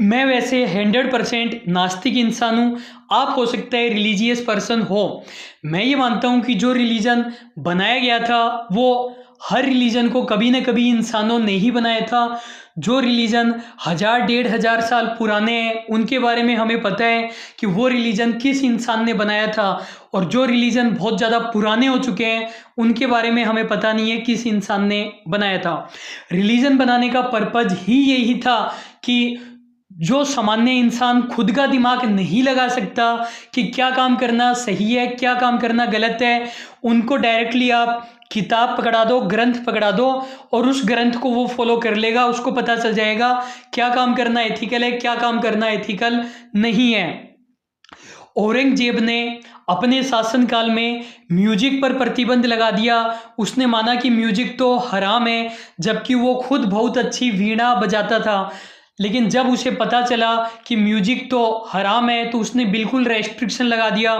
मैं वैसे 100% नास्तिक इंसान हूँ, आप हो सकता है रिलीजियस पर्सन हो। मैं ये मानता हूँ कि जो रिलीजन बनाया गया था वो हर रिलीजन को कभी ना कभी इंसानों ने ही बनाया था। जो रिलीजन 1000-1500 साल पुराने हैं उनके बारे में हमें पता है कि वो रिलीजन किस इंसान ने बनाया था, और जो रिलीजन बहुत ज़्यादा पुराने हो चुके हैं उनके बारे में हमें पता नहीं है किस इंसान ने बनाया था। रिलीजन बनाने का पर्पज ही यही था कि जो सामान्य इंसान खुद का दिमाग नहीं लगा सकता कि क्या काम करना सही है क्या काम करना गलत है, उनको डायरेक्टली आप किताब पकड़ा दो, ग्रंथ पकड़ा दो, और उस ग्रंथ को वो फॉलो कर लेगा। उसको पता चल जाएगा क्या काम करना एथिकल है, क्या काम करना एथिकल नहीं है। औरंगजेब ने अपने शासनकाल में म्यूजिक पर प्रतिबंध लगा दिया। उसने माना कि म्यूजिक तो हराम है, जबकि वो खुद बहुत अच्छी वीणा बजाता था। लेकिन जब उसे पता चला कि म्यूजिक तो हराम है तो उसने बिल्कुल रेस्ट्रिक्शन लगा दिया,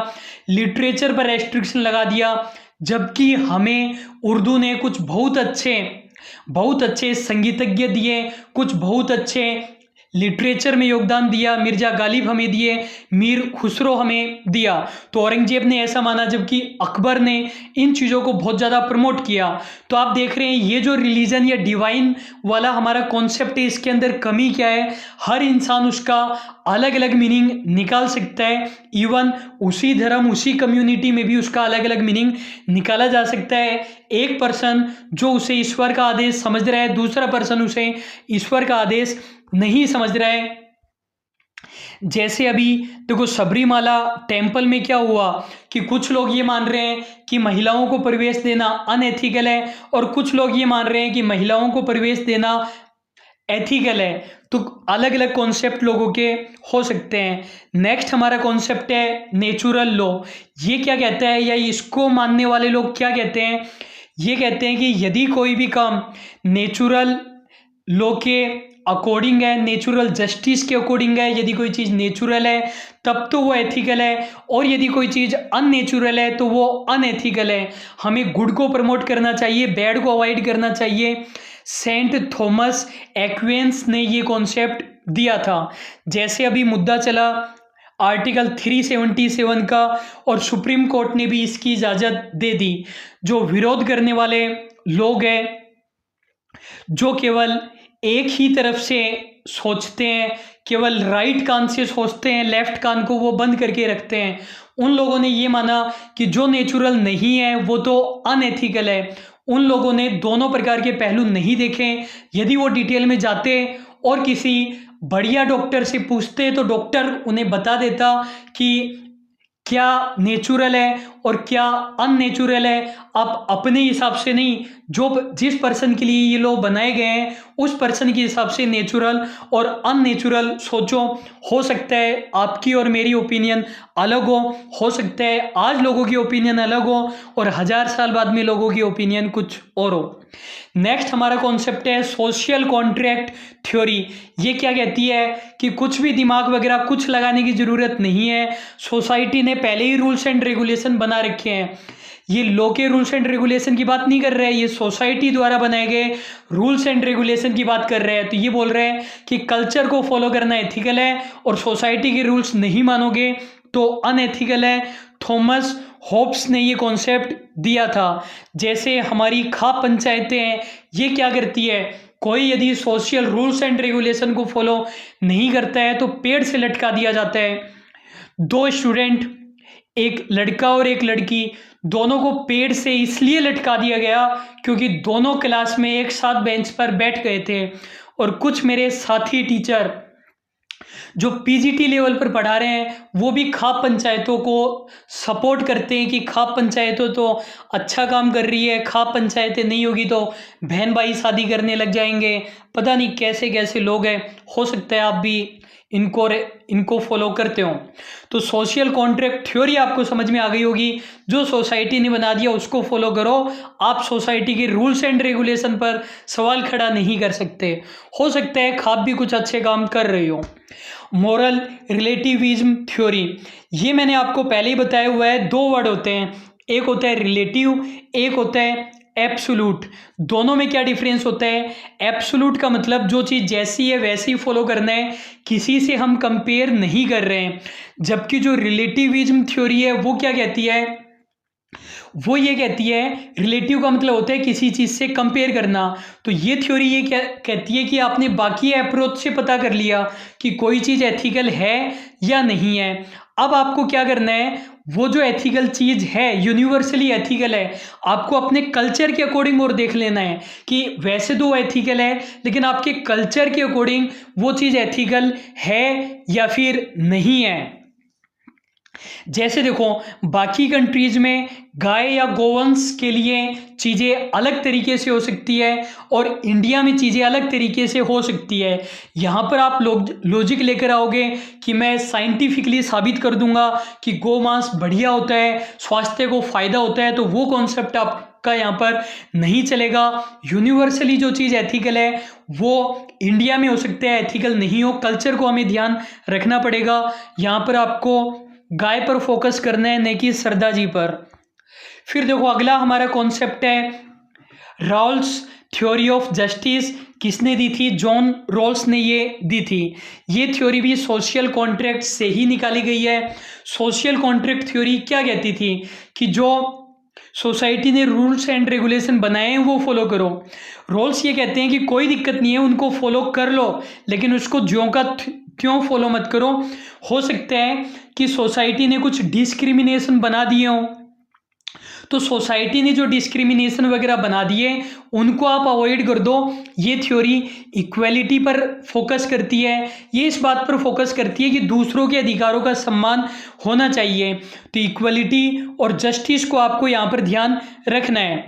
लिटरेचर पर रेस्ट्रिक्शन लगा दिया। जबकि हमें उर्दू ने कुछ बहुत अच्छे संगीतज्ञ दिए, कुछ बहुत अच्छे लिटरेचर में योगदान दिया, मिर्जा गालिब हमें दिए, मीर खुसरो हमें दिया। तो औरंगजेब ने ऐसा माना, जबकि अकबर ने इन चीज़ों को बहुत ज़्यादा प्रमोट किया। तो आप देख रहे हैं ये जो रिलीजन या डिवाइन वाला हमारा कॉन्सेप्ट है, इसके अंदर कमी क्या है? हर इंसान उसका अलग अलग मीनिंग निकाल सकता है। इवन उसी धर्म, उसी कम्युनिटी में भी उसका अलग अलग मीनिंग निकाला जा सकता है। एक पर्सन जो उसे ईश्वर का आदेश समझ रहा है, दूसरा पर्सन उसे ईश्वर का आदेश नहीं समझ रहा है। जैसे अभी देखो सबरीमाला टेम्पल में क्या हुआ कि कुछ लोग ये मान रहे हैं कि महिलाओं को प्रवेश देना अनएथिकल है, और कुछ लोग ये मान रहे हैं कि महिलाओं को प्रवेश देना एथिकल है। तो अलग अलग कॉन्सेप्ट लोगों के हो सकते हैं। नेक्स्ट हमारा कॉन्सेप्ट है नेचुरल लॉ। ये क्या कहता है, या इसको मानने वाले लोग क्या कहते हैं? ये कहते हैं कि यदि कोई भी काम नेचुरल लॉ के अकॉर्डिंग है, नेचुरल जस्टिस के अकॉर्डिंग है, यदि कोई चीज़ नेचुरल है तब तो वो एथिकल है, और यदि कोई चीज़ अननेचुरल है तो वो अनएथिकल है। हमें गुड को प्रमोट करना चाहिए, बैड को अवॉइड करना चाहिए। सेंट थॉमस एक्विंस ने ये कॉन्सेप्ट दिया था। जैसे अभी मुद्दा चला आर्टिकल 377 का, और सुप्रीम कोर्ट ने भी इसकी इजाज़त दे दी। जो विरोध करने वाले लोग हैं, जो केवल एक ही तरफ से सोचते हैं, केवल राइट कान से सोचते हैं, लेफ्ट कान को वो बंद करके रखते हैं, उन लोगों ने ये माना कि जो नेचुरल नहीं है वो तो अनएथिकल है। उन लोगों ने दोनों प्रकार के पहलू नहीं देखे। यदि वो डिटेल में जाते और किसी बढ़िया डॉक्टर से पूछते तो डॉक्टर उन्हें बता देता कि क्या नेचुरल है और क्या अननेचुरल है। आप अपने हिसाब से नहीं, जो जिस पर्सन के लिए ये लोग बनाए गए हैं उस पर्सन के हिसाब से नेचुरल और अननेचुरल सोचो। हो सकता है आपकी और मेरी ओपिनियन अलग हो सकता है आज लोगों की ओपिनियन अलग हो और 1000 साल बाद में लोगों की ओपिनियन कुछ और हो। नेक्स्ट हमारा कॉन्सेप्ट है सोशल कॉन्ट्रैक्ट थ्योरी। ये क्या कहती है कि कुछ भी दिमाग वगैरह कुछ लगाने की ज़रूरत नहीं है, सोसाइटी ने पहले ही रूल्स एंड रेगुलेशन बना रखे हैं। ये लॉ के रूल्स एंड रेगुलेशन की बात नहीं कर रहे हैं, ये सोसाइटी द्वारा बनाए गए रूल्स एंड रेगुलेशन की बात कर रहे हैं। तो ये बोल रहे हैं कि कल्चर को फॉलो करना एथिकल है और सोसाइटी के रूल्स नहीं मानोगे तो अनएथिकल है। थॉमस होब्स ने ये कॉन्सेप्ट दिया था। जैसे हमारी खाप पंचायतें हैं, ये क्या करती है, कोई यदि सोशल रूल्स एंड रेगुलेशन को फॉलो नहीं करता है तो पेड़ से लटका दिया जाता है। 2 स्टूडेंट, एक लड़का और एक लड़की, दोनों को पेड़ से इसलिए लटका दिया गया क्योंकि दोनों क्लास में एक साथ बेंच पर बैठ गए थे। और कुछ मेरे साथी टीचर जो पीजीटी लेवल पर पढ़ा रहे हैं वो भी खाप पंचायतों को सपोर्ट करते हैं कि खाप पंचायतों तो अच्छा काम कर रही है, खाप पंचायतें नहीं होगी तो बहन भाई शादी करने लग जाएंगे। पता नहीं कैसे कैसे लोग हैं, हो सकता है आप भी इनको फॉलो करते हो। तो सोशल कॉन्ट्रैक्ट थ्योरी आपको समझ में आ गई होगी। जो सोसाइटी ने बना दिया उसको फॉलो करो, आप सोसाइटी के रूल्स एंड रेगुलेशन पर सवाल खड़ा नहीं कर सकते। हो सकता है खाप भी कुछ अच्छे काम कर रही हो। मॉरल रिलेटिविज्म थ्योरी, ये मैंने आपको पहले ही बताया हुआ है। 2 वर्ड होते हैं, एक होता है रिलेटिव, एक होता है एब्सोल्यूट। दोनों में क्या डिफरेंस होता है? एब्सोल्यूट का मतलब जो चीज़ जैसी है वैसी फॉलो करना है, किसी से हम कंपेयर नहीं कर रहे हैं। जबकि जो रिलेटिविज्म थ्योरी है वो क्या कहती है, वो ये कहती है, रिलेटिव का मतलब होता है किसी चीज़ से कंपेयर करना। तो ये थ्योरी ये क्या कहती है कि आपने बाकी अप्रोच से पता कर लिया कि कोई चीज़ एथिकल है या नहीं है। अब आपको क्या करना है, वो जो एथिकल चीज़ है, यूनिवर्सली एथिकल है, आपको अपने कल्चर के अकॉर्डिंग और देख लेना है कि वैसे तो वो एथिकल है लेकिन आपके कल्चर के अकॉर्डिंग वो चीज़ एथिकल है या फिर नहीं है। जैसे देखो, बाकी कंट्रीज में गाय या गोवंश के लिए चीज़ें अलग तरीके से हो सकती है और इंडिया में चीज़ें अलग तरीके से हो सकती है। यहाँ पर आप लोग लॉजिक लेकर आओगे कि मैं साइंटिफिकली साबित कर दूंगा कि गोमांस बढ़िया होता है, स्वास्थ्य को फायदा होता है, तो वो कॉन्सेप्ट आपका यहाँ पर नहीं चलेगा। यूनिवर्सली जो चीज़ एथिकल है वो इंडिया में हो सकता है एथिकल नहीं हो, कल्चर को हमें ध्यान रखना पड़ेगा। यहाँ पर आपको गाय पर फोकस करना है, न कि सरदा जी पर। फिर देखो, अगला हमारा कॉन्सेप्ट है रॉल्स थ्योरी ऑफ जस्टिस। किसने दी थी? जॉन रॉल्स ने ये दी थी। ये थ्योरी भी सोशल कॉन्ट्रैक्ट से ही निकाली गई है। सोशल कॉन्ट्रैक्ट थ्योरी क्या कहती थी कि जो सोसाइटी ने रूल्स एंड रेगुलेशन बनाए हैं वो फॉलो करो। रूल्स ये कहते हैं कि कोई दिक्कत नहीं है, उनको फॉलो कर लो, लेकिन उसको ज्यों का क्यों फॉलो मत करो। हो सकता है कि सोसाइटी ने कुछ डिस्क्रिमिनेशन बना दिए हो, तो सोसाइटी ने जो डिस्क्रिमिनेशन वगैरह बना दिए उनको आप अवॉइड कर दो। ये थ्योरी इक्वलिटी पर फोकस करती है, ये इस बात पर फोकस करती है कि दूसरों के अधिकारों का सम्मान होना चाहिए। तो इक्वलिटी और जस्टिस को आपको यहाँ पर ध्यान रखना है।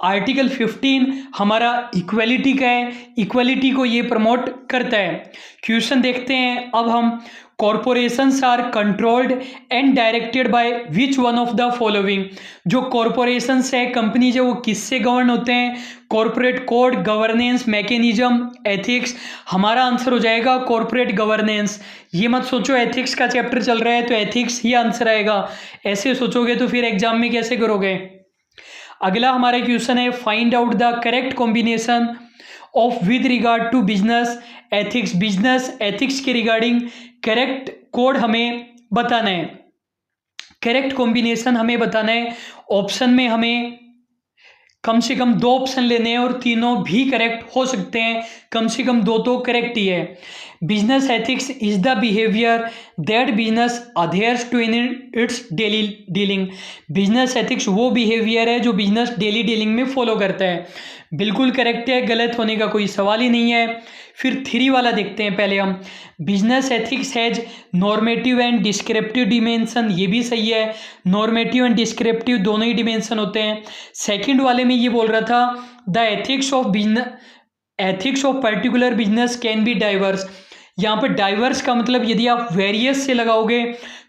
आर्टिकल 15 हमारा इक्वलिटी का है, इक्वलिटी को ये प्रमोट करता है। क्वेश्चन देखते हैं अब हम। Corporations are controlled and directed by which one of the following. जो कॉरपोरेशंस है, कंपनीज है, वो किससे गवर्न होते हैं? Corporate code, governance, mechanism, ethics. हमारा आंसर हो जाएगा कॉरपोरेट गवर्नेंस। ये मत सोचो एथिक्स का चैप्टर चल रहा है तो एथिक्स ही आंसर आएगा, ऐसे सोचोगे तो फिर एग्जाम में कैसे करोगे। अगला हमारा क्वेश्चन है find out the correct combination of with regard to business ethics. Business ethics के रिगार्डिंग करेक्ट कोड हमें बताना है, करेक्ट कॉम्बिनेशन हमें बताना है। ऑप्शन में हमें कम से कम 2 ऑप्शन लेने हैं और तीनों भी करेक्ट हो सकते हैं, कम से कम 2 तो करेक्ट ही है। Business ethics is the behaviour that business adheres to in its daily dealing. Business ethics वो बिहेवियर है जो बिजनेस डेली डीलिंग में फॉलो करता है। बिल्कुल करेक्ट है, गलत होने का कोई सवाल ही नहीं है। फिर 3 वाला देखते हैं पहले हम। Business ethics has normative and descriptive dimension. ये भी सही है, नॉर्मेटिव एंड डिस्क्रिप्टिव दोनों ही डिमेंशन होते हैं। सेकंड वाले में ये बोल रहा था the ethics of business, ethics of particular business can be diverse. यहाँ पर डाइवर्स का मतलब यदि आप वेरियस से लगाओगे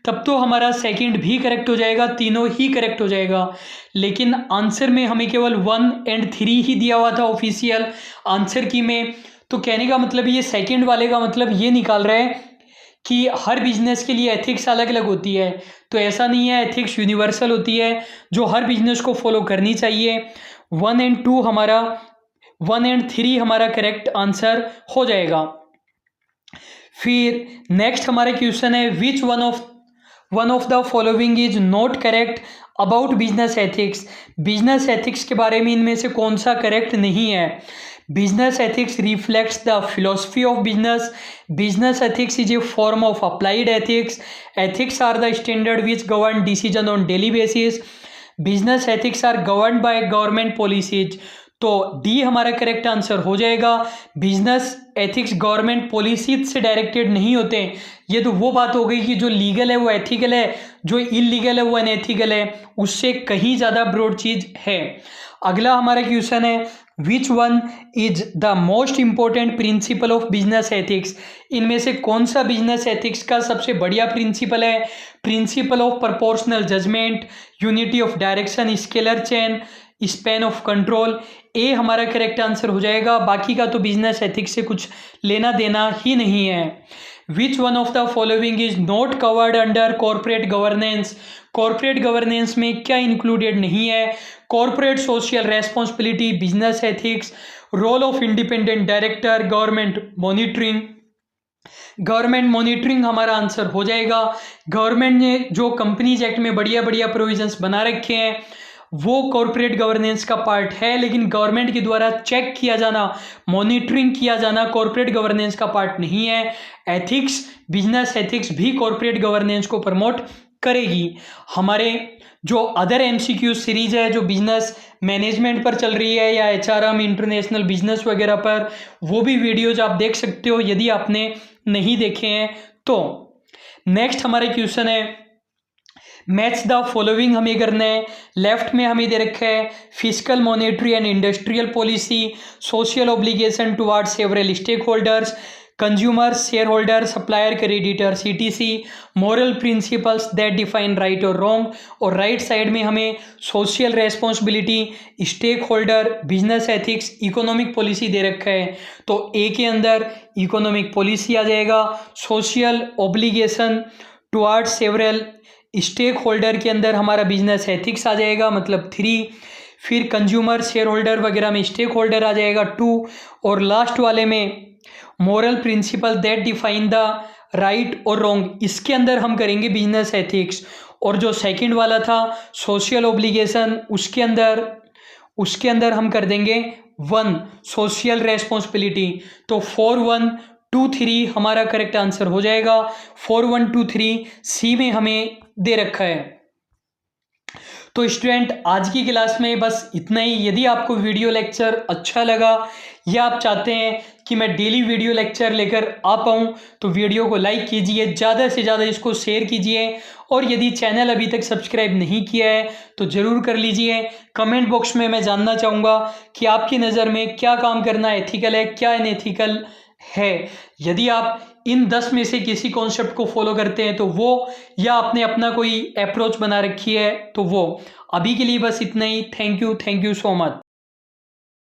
तब तो हमारा सेकंड भी करेक्ट हो जाएगा, तीनों ही करेक्ट हो जाएगा। लेकिन आंसर में हमें केवल 1 और 3 ही दिया हुआ था ऑफिशियल आंसर की में। तो कहने का मतलब ये सेकंड वाले का मतलब ये निकाल रहा है कि हर बिजनेस के लिए एथिक्स अलग अलग होती है। तो ऐसा नहीं है, एथिक्स यूनिवर्सल होती है जो हर बिजनेस को फॉलो करनी चाहिए। 1 और 2 हमारा 1 और 3 हमारा करेक्ट आंसर हो जाएगा। फिर नेक्स्ट हमारा क्वेश्चन है which one of the following is not correct about business ethics. Business ethics के बारे में इनमें से कौन सा करेक्ट नहीं है? Business ethics reflects the philosophy of business. Business ethics is a form of applied ethics. Ethics are the standard which govern decision on daily basis. Business ethics are govern by government policies. तो डी हमारा करेक्ट आंसर हो जाएगा। बिजनेस एथिक्स गवर्नमेंट पॉलिसी से डायरेक्टेड नहीं होते। ये तो वो बात हो गई कि जो लीगल है वो एथिकल है, जो इलीगल है वो अनएथिकल है, उससे कहीं ज़्यादा ब्रॉड चीज़ है। अगला हमारा क्वेश्चन है which one is the most important principle of business ethics. इनमें से कौन सा बिजनेस एथिक्स का सबसे बढ़िया प्रिंसिपल है? Principle of proportional judgement, unity of direction, scalar chain, span of control. A हमारा करेक्ट आंसर हो जाएगा। बाकी का तो बिजनेस एथिक्स से कुछ लेना देना ही नहीं है। Which one of the following is not covered under corporate governance. Corporate governance में क्या इंक्लूडेड नहीं है? Corporate social responsibility, business ethics, role of independent director, government monitoring. Government monitoring हमारा आंसर हो जाएगा। गवर्नमेंट ने जो कंपनीज एक्ट में बढ़िया बढ़िया प्रोविजंस बना रखे हैं वो कॉर्पोरेट गवर्नेंस का पार्ट है, लेकिन गवर्नमेंट के द्वारा चेक किया जाना, मॉनिटरिंग किया जाना कॉर्पोरेट गवर्नेंस का पार्ट नहीं है। एथिक्स, बिजनेस एथिक्स भी कॉर्पोरेट गवर्नेंस को प्रमोट करेगी। हमारे जो अदर एमसीक्यू सीरीज है जो बिजनेस मैनेजमेंट पर चल रही है या एचआरएम, इंटरनेशनल बिजनेस वगैरह पर, वो भी वीडियोज आप देख सकते हो यदि आपने नहीं देखे हैं तो। नेक्स्ट हमारे क्वेश्चन है मैच द फॉलोइंग हमें करना है। लेफ्ट में हमें दे रखा है physical, monetary and industrial policy, social obligation toward several stakeholders, consumer, shareholder, supplier, creditor, CTC, moral principles that define right और रॉन्ग। और राइट साइड में हमें social responsibility, stakeholder, business ethics, economic policy दे रखा है। तो ए के अंदर इकोनॉमिक पॉलिसी आ जाएगा, social obligation toward several stakeholder के अंदर हमारा बिजनेस एथिक्स आ जाएगा, मतलब 3। फिर कंज्यूमर, शेयर होल्डर वगैरह में स्टेक होल्डर आ जाएगा 2। और लास्ट वाले में moral principal that define the right और रॉन्ग, इसके अंदर हम करेंगे बिजनेस एथिक्स। और जो सेकंड वाला था सोशल ऑब्लिगेशन, उसके अंदर हम कर देंगे 1 सोशल रेस्पॉन्सिबिलिटी। तो 4, 1, 2, 3 हमारा करेक्ट आंसर हो जाएगा। 4, 1, 2, 3 सी में हमें दे रखा है। तो स्टूडेंट आज की क्लास में बस इतना ही। यदि आपको वीडियो लेक्चर अच्छा लगा या आप चाहते हैं कि मैं डेली वीडियो लेक्चर लेकर आ पाऊँ तो वीडियो को लाइक कीजिए, ज़्यादा से ज़्यादा इसको शेयर कीजिए। और यदि चैनल अभी तक सब्सक्राइब नहीं किया है तो ज़रूर कर लीजिए। कमेंट बॉक्स में मैं जानना चाहूँगा कि आपकी नज़र में क्या काम करना एथिकल है, क्या अनएथिकल है। यदि आप इन 10 में से किसी कॉन्सेप्ट को फॉलो करते हैं तो वो, या आपने अपना कोई अप्रोच बना रखी है तो वो। अभी के लिए बस इतना ही। Thank you so much.